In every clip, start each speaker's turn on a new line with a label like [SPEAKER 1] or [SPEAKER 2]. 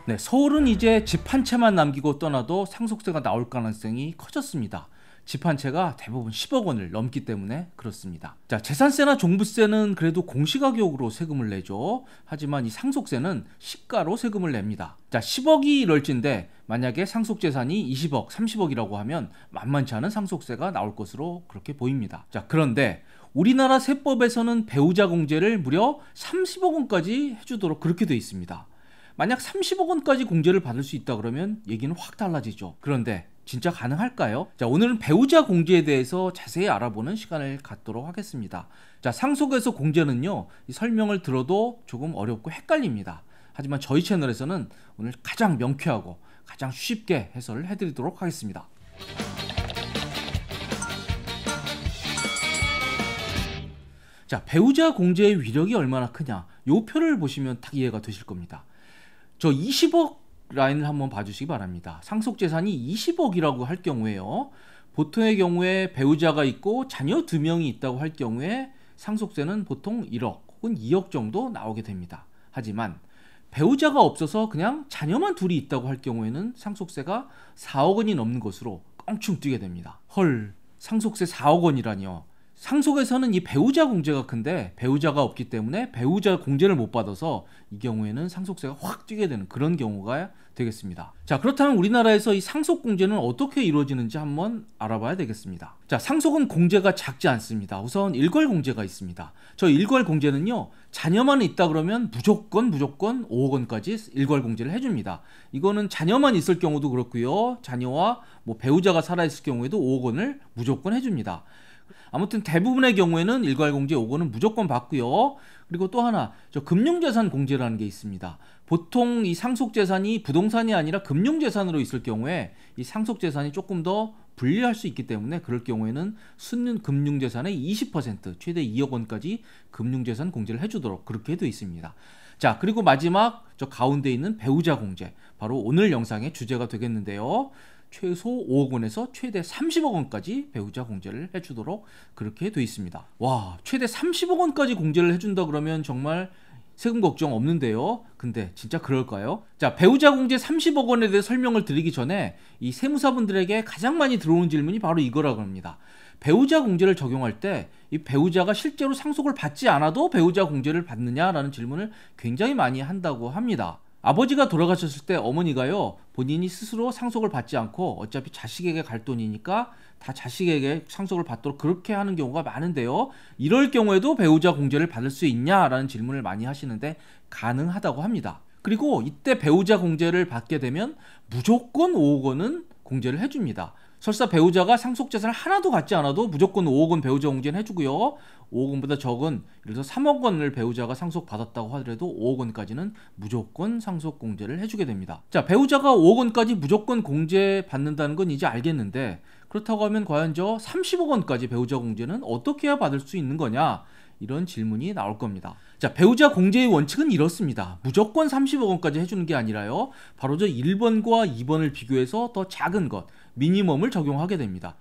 [SPEAKER 1] 네, 서울은 이제 집 한 채만 남기고 떠나도 상속세가 나올 가능성이 커졌습니다. 집 한 채가 대부분 10억 원을 넘기 때문에 그렇습니다. 자, 재산세나 종부세는 그래도 공시가격으로 세금을 내죠. 하지만 이 상속세는 시가로 세금을 냅니다. 자, 10억이 이럴진데 만약에 상속재산이 20억, 30억이라고 하면 만만치 않은 상속세가 나올 것으로 그렇게 보입니다. 자, 그런데 우리나라 세법에서는 배우자 공제를 무려 30억 원까지 해주도록 그렇게 돼 있습니다. 만약 30억 원까지 공제를 받을 수 있다 그러면 얘기는 확 달라지죠. 그런데 진짜 가능할까요? 자, 오늘은 배우자 공제에 대해서 자세히 알아보는 시간을 갖도록 하겠습니다. 자, 상속에서 공제는요, 이 설명을 들어도 조금 어렵고 헷갈립니다. 하지만 저희 채널에서는 오늘 가장 명쾌하고 가장 쉽게 해설을 해드리도록 하겠습니다. 자, 배우자 공제의 위력이 얼마나 크냐, 요 표를 보시면 딱 이해가 되실 겁니다. 저 20억 라인을 한번 봐주시기 바랍니다. 상속재산이 20억이라고 할 경우에요, 보통의 경우에 배우자가 있고 자녀 2명이 있다고 할 경우에 상속세는 보통 1억 혹은 2억 정도 나오게 됩니다. 하지만 배우자가 없어서 그냥 자녀만 둘이 있다고 할 경우에는 상속세가 4억 원이 넘는 것으로 껑충 뛰게 됩니다. 헐, 상속세 4억 원이라니요. 상속에서는 이 배우자 공제가 큰데 배우자가 없기 때문에 배우자 공제를 못 받아서 이 경우에는 상속세가 확 뛰게 되는 그런 경우가 되겠습니다. 자, 그렇다면 우리나라에서 이 상속 공제는 어떻게 이루어지는지 한번 알아봐야 되겠습니다. 자, 상속은 공제가 작지 않습니다. 우선 일괄 공제가 있습니다. 저 일괄 공제는요, 자녀만 있다 그러면 무조건 5억 원까지 일괄 공제를 해줍니다. 이거는 자녀만 있을 경우도 그렇고요, 자녀와 뭐 배우자가 살아있을 경우에도 5억 원을 무조건 해줍니다. 아무튼 대부분의 경우에는 일괄공제 5억 원은 무조건 받고요. 그리고 또 하나, 저 금융재산 공제라는 게 있습니다. 보통 이 상속재산이 부동산이 아니라 금융재산으로 있을 경우에 이 상속재산이 조금 더 불리할 수 있기 때문에 그럴 경우에는 순 금융재산의 20% 최대 2억 원까지 금융재산 공제를 해주도록 그렇게 되어 있습니다. 자, 그리고 마지막 저 가운데 있는 배우자 공제, 바로 오늘 영상의 주제가 되겠는데요. 최소 5억 원에서 최대 30억 원까지 배우자 공제를 해주도록 그렇게 되어 있습니다. 와, 최대 30억 원까지 공제를 해준다 그러면 정말 세금 걱정 없는데요. 근데 진짜 그럴까요? 자, 배우자 공제 30억 원에 대해 설명을 드리기 전에 이 세무사분들에게 가장 많이 들어오는 질문이 바로 이거라고 합니다. 배우자 공제를 적용할 때 이 배우자가 실제로 상속을 받지 않아도 배우자 공제를 받느냐라는 질문을 굉장히 많이 한다고 합니다. 아버지가 돌아가셨을 때 어머니가요, 본인이 스스로 상속을 받지 않고 어차피 자식에게 갈 돈이니까 다 자식에게 상속을 받도록 그렇게 하는 경우가 많은데요, 이럴 경우에도 배우자 공제를 받을 수 있냐라는 질문을 많이 하시는데 가능하다고 합니다. 그리고 이때 배우자 공제를 받게 되면 무조건 5억 원은 공제를 해줍니다. 설사 배우자가 상속재산을 하나도 갖지 않아도 무조건 5억 원 배우자 공제는 해주고요, 5억 원보다 적은 예를 들어서 3억 원을 배우자가 상속받았다고 하더라도 5억 원까지는 무조건 상속 공제를 해주게 됩니다. 자, 배우자가 5억 원까지 무조건 공제 받는다는 건 이제 알겠는데, 그렇다고 하면 과연 저 30억 원까지 배우자 공제는 어떻게 해야 받을 수 있는 거냐, 이런 질문이 나올 겁니다. 자, 배우자 공제의 원칙은 이렇습니다. 무조건 30억 원까지 해주는 게 아니라요, 바로 저 1번과 2번을 비교해서 더 작은 것, 미니멈을 적용하게 됩니다.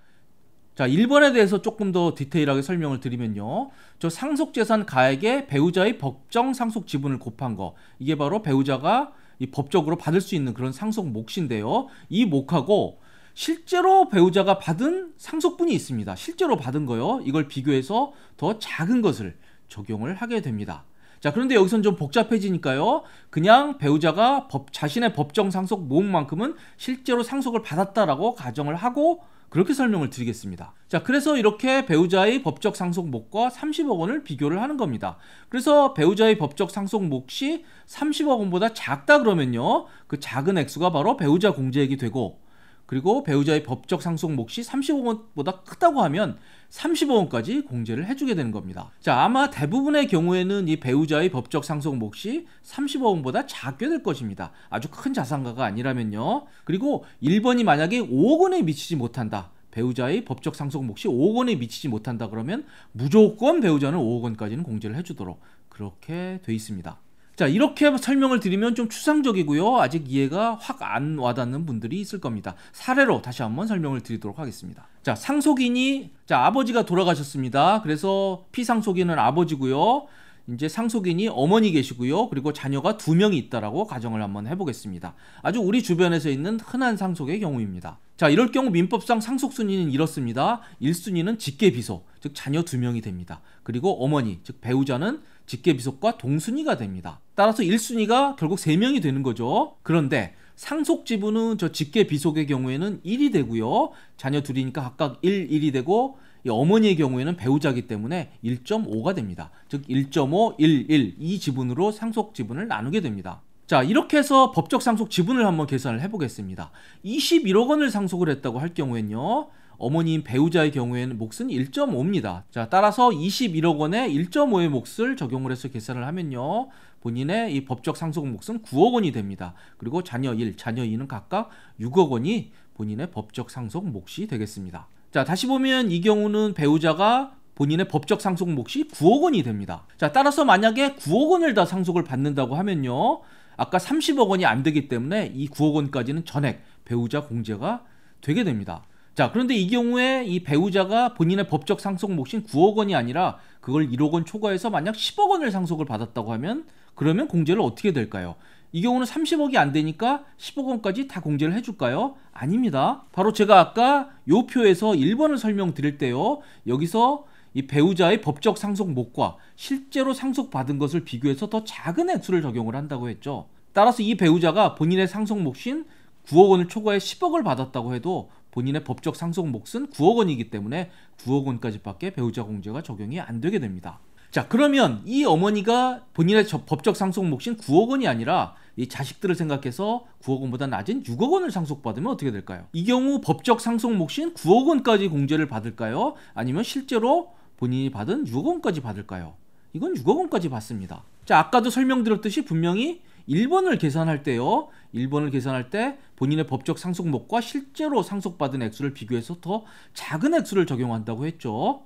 [SPEAKER 1] 자, 1번에 대해서 조금 더 디테일하게 설명을 드리면요, 저 상속재산 가액에 배우자의 법정 상속 지분을 곱한 거, 이게 바로 배우자가 이 법적으로 받을 수 있는 그런 상속 몫인데요, 이 몫하고 실제로 배우자가 받은 상속분이 있습니다. 실제로 받은 거요, 이걸 비교해서 더 작은 것을 적용을 하게 됩니다. 자, 그런데 여기선 좀 복잡해지니까요, 그냥 배우자가 자신의 법정 상속 모음만큼은 실제로 상속을 받았다라고 가정을 하고 그렇게 설명을 드리겠습니다. 자, 그래서 이렇게 배우자의 법적 상속목과 30억 원을 비교를 하는 겁니다. 그래서 배우자의 법적 상속몫이 30억 원보다 작다 그러면요, 그 작은 액수가 바로 배우자 공제액이 되고, 그리고 배우자의 법적 상속 몫이 30억 원보다 크다고 하면 30억 원까지 공제를 해주게 되는 겁니다. 자, 아마 대부분의 경우에는 이 배우자의 법적 상속 몫이 30억 원보다 작게 될 것입니다. 아주 큰 자산가가 아니라면요. 그리고 1번이 만약에 5억 원에 미치지 못한다, 배우자의 법적 상속 몫이 5억 원에 미치지 못한다 그러면 무조건 배우자는 5억 원까지는 공제를 해주도록 그렇게 돼 있습니다. 자, 이렇게 설명을 드리면 좀 추상적이고요, 아직 이해가 확 안 와닿는 분들이 있을 겁니다. 사례로 다시 한번 설명을 드리도록 하겠습니다. 자, 상속인이, 자, 아버지가 돌아가셨습니다. 그래서 피상속인은 아버지고요, 이제 상속인이 어머니 계시고요. 그리고 자녀가 2명이 있다라고 가정을 한번 해보겠습니다. 아주 우리 주변에서 있는 흔한 상속의 경우입니다. 자, 이럴 경우 민법상 상속순위는 이렇습니다. 1순위는 직계비속, 즉 자녀 2명이 됩니다. 그리고 어머니, 즉 배우자는 직계비속과 동순위가 됩니다. 따라서 1순위가 결국 3명이 되는 거죠. 그런데 상속지분은 저 직계비속의 경우에는 1이 되고요. 자녀 둘이니까 각각 1이 되고, 이 어머니의 경우에는 배우자이기 때문에 1.5가 됩니다. 즉 1.5, 1 이 지분으로 상속 지분을 나누게 됩니다. 자, 이렇게 해서 법적 상속 지분을 한번 계산을 해보겠습니다. 21억 원을 상속을 했다고 할 경우에는요, 어머니인 배우자의 경우에는 몫은 1.5입니다. 자, 따라서 21억 원에 1.5의 몫을 적용을 해서 계산을 하면요, 본인의 이 법적 상속 몫은 9억 원이 됩니다. 그리고 자녀 1, 자녀 2는 각각 6억 원이 본인의 법적 상속 몫이 되겠습니다. 자, 다시 보면 이 경우는 배우자가 본인의 법적 상속 몫이 9억 원이 됩니다. 자, 따라서 만약에 9억 원을 다 상속을 받는다고 하면요, 아까 30억 원이 안 되기 때문에 이 9억 원까지는 전액 배우자 공제가 되게 됩니다. 자, 그런데 이 경우에 이 배우자가 본인의 법적 상속 몫인 9억 원이 아니라 그걸 1억 원 초과해서 만약 10억 원을 상속을 받았다고 하면, 그러면 공제를 어떻게 될까요? 이 경우는 30억이 안 되니까 10억 원까지 다 공제를 해줄까요? 아닙니다. 바로 제가 아까 요 표에서 1번을 설명드릴 때요, 여기서 이 배우자의 법적 상속 몫과 실제로 상속받은 것을 비교해서 더 작은 액수를 적용을 한다고 했죠. 따라서 이 배우자가 본인의 상속 몫인 9억 원을 초과해 10억을 받았다고 해도 본인의 법적 상속 몫은 9억 원이기 때문에 9억 원까지밖에 배우자 공제가 적용이 안 되게 됩니다. 자, 그러면 이 어머니가 본인의 법적 상속 몫인 9억 원이 아니라 이 자식들을 생각해서 9억 원보다 낮은 6억 원을 상속받으면 어떻게 될까요? 이 경우 법적 상속 몫인 9억 원까지 공제를 받을까요? 아니면 실제로 본인이 받은 6억 원까지 받을까요? 이건 6억 원까지 받습니다. 자, 아까도 설명드렸듯이 분명히 1번을 계산할 때요, 1번을 계산할 때 본인의 법적 상속 몫과 실제로 상속받은 액수를 비교해서 더 작은 액수를 적용한다고 했죠.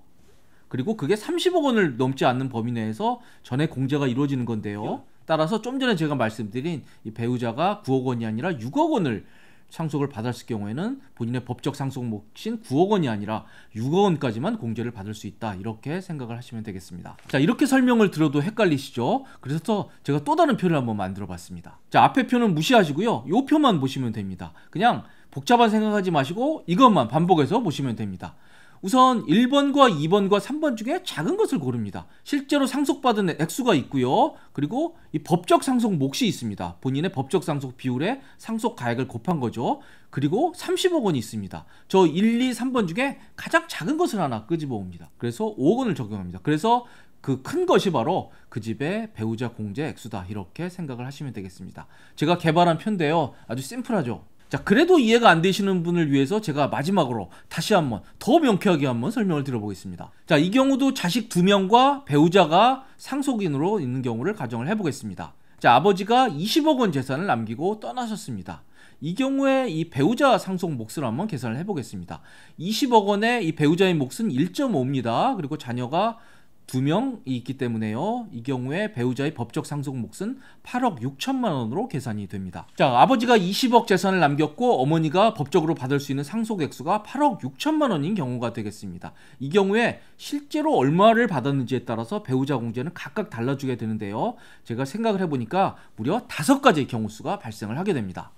[SPEAKER 1] 그리고 그게 30억 원을 넘지 않는 범위 내에서 전액 공제가 이루어지는 건데요. 따라서 좀 전에 제가 말씀드린 이 배우자가 9억 원이 아니라 6억 원을 상속을 받았을 경우에는 본인의 법적 상속 몫인 9억 원이 아니라 6억 원까지만 공제를 받을 수 있다, 이렇게 생각을 하시면 되겠습니다. 자, 이렇게 설명을 들어도 헷갈리시죠? 그래서 제가 또 다른 표를 한번 만들어 봤습니다. 자, 앞에 표는 무시하시고요, 이 표만 보시면 됩니다. 그냥 복잡한 생각하지 마시고 이것만 반복해서 보시면 됩니다. 우선 1번과 2번과 3번 중에 작은 것을 고릅니다. 실제로 상속받은 액수가 있고요. 그리고 이 법적 상속 몫이 있습니다. 본인의 법적 상속 비율에 상속 가액을 곱한 거죠. 그리고 30억 원이 있습니다. 저 1, 2, 3번 중에 가장 작은 것을 하나 끄집어 옵니다. 그래서 5억 원을 적용합니다. 그래서 그 큰 것이 바로 그 집의 배우자 공제 액수다, 이렇게 생각을 하시면 되겠습니다. 제가 개발한 표인데요, 아주 심플하죠. 자, 그래도 이해가 안 되시는 분을 위해서 제가 마지막으로 다시 한번 더 명쾌하게 한번 설명을 드려보겠습니다. 자, 이 경우도 자식 2명과 배우자가 상속인으로 있는 경우를 가정을 해보겠습니다. 자, 아버지가 20억 원 재산을 남기고 떠나셨습니다. 이 경우에 이 배우자 상속 몫을 한번 계산을 해보겠습니다. 20억 원의 이 배우자의 몫은 1.5입니다. 그리고 자녀가 2명이 있기 때문에요, 이 경우에 배우자의 법적 상속 몫은 8억 6천만 원으로 계산이 됩니다. 자, 아버지가 20억 재산을 남겼고 어머니가 법적으로 받을 수 있는 상속 액수가 8억 6천만 원인 경우가 되겠습니다. 이 경우에 실제로 얼마를 받았는지에 따라서 배우자 공제는 각각 달라지게 되는데요, 제가 생각을 해보니까 무려 5가지의 경우 수가 발생을 하게 됩니다.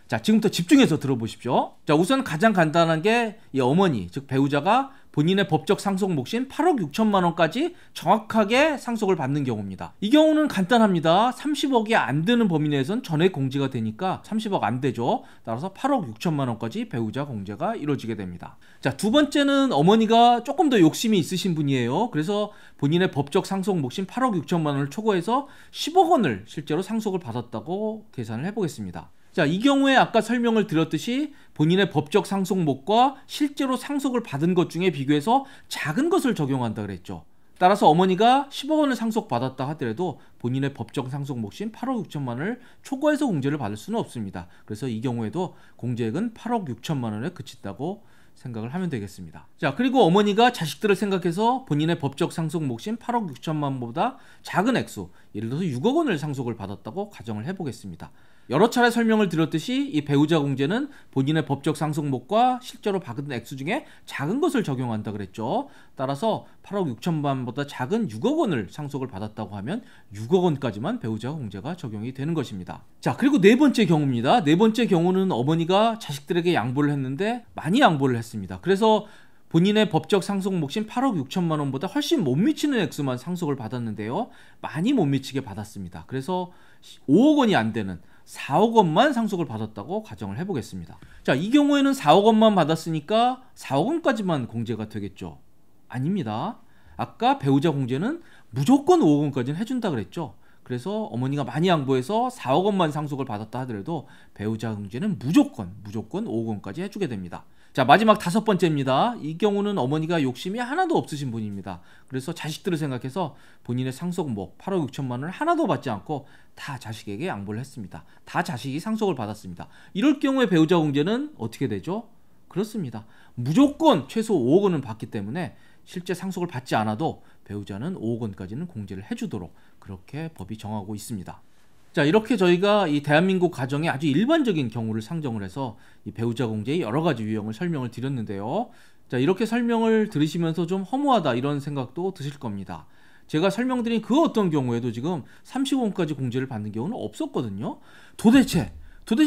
[SPEAKER 1] 자, 지금부터 집중해서 들어보십시오. 자, 우선 가장 간단한 게 이 어머니, 즉 배우자가 본인의 법적 상속 몫인 8억 6천만 원까지 정확하게 상속을 받는 경우입니다. 이 경우는 간단합니다. 30억이 안 되는 범위 내에선 전액 공제가 되니까 30억 안 되죠. 따라서 8억 6천만 원까지 배우자 공제가 이루어지게 됩니다. 자, 두 번째는 어머니가 조금 더 욕심이 있으신 분이에요. 그래서 본인의 법적 상속 몫인 8억 6천만 원을 초과해서 10억 원을 실제로 상속을 받았다고 계산을 해보겠습니다. 자, 이 경우에 아까 설명을 드렸듯이 본인의 법적 상속 몫과 실제로 상속을 받은 것 중에 비교해서 작은 것을 적용한다 그랬죠. 따라서 어머니가 10억 원을 상속받았다 하더라도 본인의 법적 상속 몫인 8억 6천만 원을 초과해서 공제를 받을 수는 없습니다. 그래서 이 경우에도 공제액은 8억 6천만 원에 그친다고 생각을 하면 되겠습니다. 자, 그리고 어머니가 자식들을 생각해서 본인의 법적 상속 몫인 8억 6천만 원보다 작은 액수, 예를 들어서 6억 원을 상속을 받았다고 가정을 해보겠습니다. 여러 차례 설명을 드렸듯이 이 배우자 공제는 본인의 법적 상속목과 실제로 받은 액수 중에 작은 것을 적용한다 그랬죠. 따라서 8억 6천만 원보다 작은 6억 원을 상속을 받았다고 하면 6억 원까지만 배우자 공제가 적용이 되는 것입니다. 자, 그리고 네 번째 경우입니다. 네 번째 경우는 어머니가 자식들에게 양보를 했는데 많이 양보를 했습니다. 그래서 본인의 법적 상속 몫인 8억 6천만 원보다 훨씬 못 미치는 액수만 상속을 받았는데요. 많이 못 미치게 받았습니다. 그래서 5억 원이 안 되는 4억 원만 상속을 받았다고 가정을 해보겠습니다. 자, 이 경우에는 4억 원만 받았으니까 4억 원까지만 공제가 되겠죠? 아닙니다. 아까 배우자 공제는 무조건 5억 원까지는 해준다 그랬죠? 그래서 어머니가 많이 양보해서 4억 원만 상속을 받았다 하더라도 배우자 공제는 무조건 5억 원까지 해주게 됩니다. 자, 마지막 다섯 번째입니다. 이 경우는 어머니가 욕심이 하나도 없으신 분입니다. 그래서 자식들을 생각해서 본인의 상속목 8억 6천만 원을 하나도 받지 않고 다 자식에게 양보를 했습니다. 다 자식이 상속을 받았습니다. 이럴 경우에 배우자 공제는 어떻게 되죠? 그렇습니다. 무조건 최소 5억 원은 받기 때문에 실제 상속을 받지 않아도 배우자는 5억 원까지는 공제를 해주도록 그렇게 법이 정하고 있습니다. 자, 이렇게 저희가 이 대한민국 가정의 아주 일반적인 경우를 상정을 해서 이 배우자 공제의 여러 가지 유형을 설명을 드렸는데요. 자, 이렇게 설명을 들으시면서 좀 허무하다 이런 생각도 드실 겁니다. 제가 설명드린 그 어떤 경우에도 지금 30원까지 공제를 받는 경우는 없었거든요. 도대체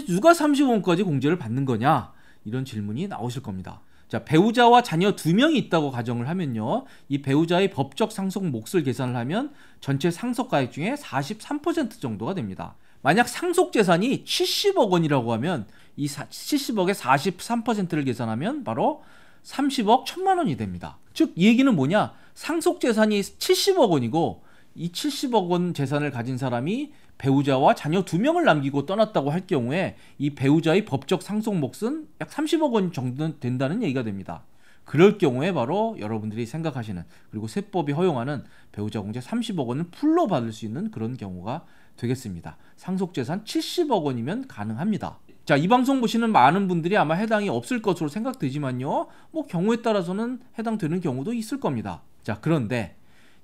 [SPEAKER 1] 누가 30원까지 공제를 받는 거냐? 이런 질문이 나오실 겁니다. 자, 배우자와 자녀 2명이 있다고 가정을 하면요, 이 배우자의 법적 상속 몫을 계산을 하면 전체 상속가액 중에 43% 정도가 됩니다. 만약 상속 재산이 70억 원이라고 하면 이 70억의 43%를 계산하면 바로 30억 1천만 원이 됩니다. 즉, 이 얘기는 뭐냐? 상속 재산이 70억 원이고 이 70억 원 재산을 가진 사람이 배우자와 자녀 2명을 남기고 떠났다고 할 경우에 이 배우자의 법적 상속 몫은 약 30억 원 정도 된다는 얘기가 됩니다. 그럴 경우에 바로 여러분들이 생각하시는, 그리고 세법이 허용하는 배우자 공제 30억 원을 풀로 받을 수 있는 그런 경우가 되겠습니다. 상속 재산 70억 원이면 가능합니다. 자, 이 방송 보시는 많은 분들이 아마 해당이 없을 것으로 생각되지만요, 뭐 경우에 따라서는 해당되는 경우도 있을 겁니다. 자, 그런데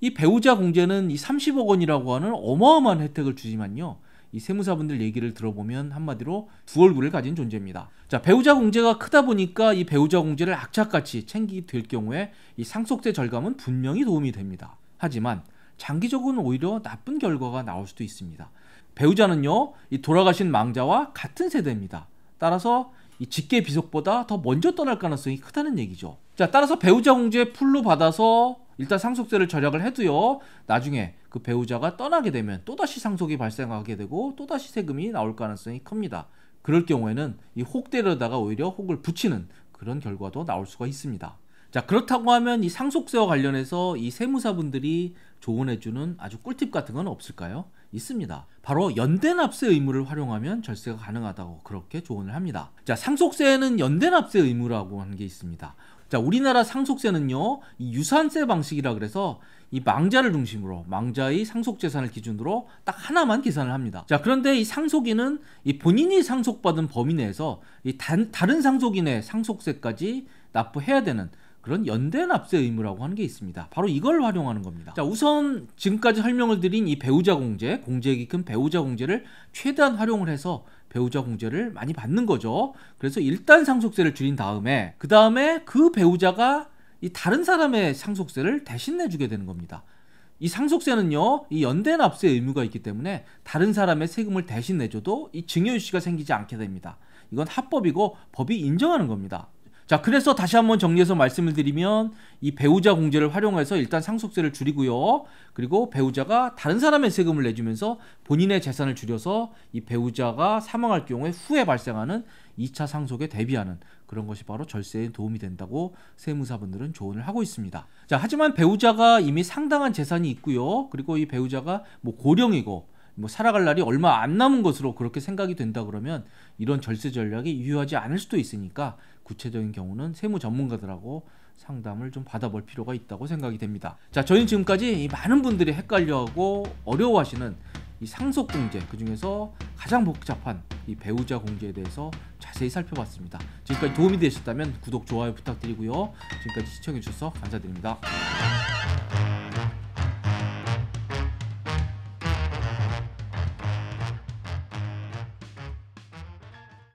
[SPEAKER 1] 이 배우자 공제는 이 30억 원이라고 하는 어마어마한 혜택을 주지만요, 이 세무사분들 얘기를 들어보면 한마디로 두 얼굴을 가진 존재입니다. 자, 배우자 공제가 크다 보니까 이 배우자 공제를 악착같이 챙기게 될 경우에 이 상속세 절감은 분명히 도움이 됩니다. 하지만 장기적으로는 오히려 나쁜 결과가 나올 수도 있습니다. 배우자는요, 이 돌아가신 망자와 같은 세대입니다. 따라서 이 직계 비속보다 더 먼저 떠날 가능성이 크다는 얘기죠. 자, 따라서 배우자 공제 풀로 받아서 일단 상속세를 절약을 해도요, 나중에 그 배우자가 떠나게 되면 또다시 상속이 발생하게 되고 또다시 세금이 나올 가능성이 큽니다. 그럴 경우에는 이 혹대려다가 오히려 혹을 붙이는 그런 결과도 나올 수가 있습니다. 자, 그렇다고 하면 이 상속세와 관련해서 이 세무사분들이 조언해주는 아주 꿀팁 같은 건 없을까요? 있습니다. 바로 연대납세 의무를 활용하면 절세가 가능하다고 그렇게 조언을 합니다. 자, 상속세에는 연대납세 의무라고 하는 게 있습니다. 자, 우리나라 상속세는요, 이 유산세 방식이라 그래서 이 망자를 중심으로 망자의 상속재산을 기준으로 딱 하나만 계산을 합니다. 자, 그런데 이 상속인은 이 본인이 상속받은 범위 내에서 이 다른 상속인의 상속세까지 납부해야 되는 그런 연대납세 의무라고 하는 게 있습니다. 바로 이걸 활용하는 겁니다. 자, 우선 지금까지 설명을 드린 이 배우자 공제, 공제액이 큰 배우자 공제를 최대한 활용을 해서 배우자 공제를 많이 받는 거죠. 그래서 일단 상속세를 줄인 다음에 그 배우자가 이 다른 사람의 상속세를 대신 내주게 되는 겁니다. 이 상속세는요, 이 연대납세 의무가 있기 때문에 다른 사람의 세금을 대신 내줘도 이 증여유씨가 생기지 않게 됩니다. 이건 합법이고 법이 인정하는 겁니다. 자, 그래서 다시 한번 정리해서 말씀을 드리면 이 배우자 공제를 활용해서 일단 상속세를 줄이고요, 그리고 배우자가 다른 사람의 세금을 내주면서 본인의 재산을 줄여서 이 배우자가 사망할 경우에 후에 발생하는 2차 상속에 대비하는 그런 것이 바로 절세에 도움이 된다고 세무사분들은 조언을 하고 있습니다. 자, 하지만 배우자가 이미 상당한 재산이 있고요, 그리고 이 배우자가 뭐 고령이고 살아갈 날이 얼마 안 남은 것으로 그렇게 생각이 된다 그러면 이런 절세 전략이 유효하지 않을 수도 있으니까 구체적인 경우는 세무 전문가들하고 상담을 좀 받아볼 필요가 있다고 생각이 됩니다. 자, 저희는 지금까지 이 많은 분들이 헷갈려하고 어려워하시는 이 상속공제, 그 중에서 가장 복잡한 이 배우자 공제에 대해서 자세히 살펴봤습니다. 지금까지 도움이 되셨다면 구독, 좋아요 부탁드리고요. 지금까지 시청해주셔서 감사드립니다.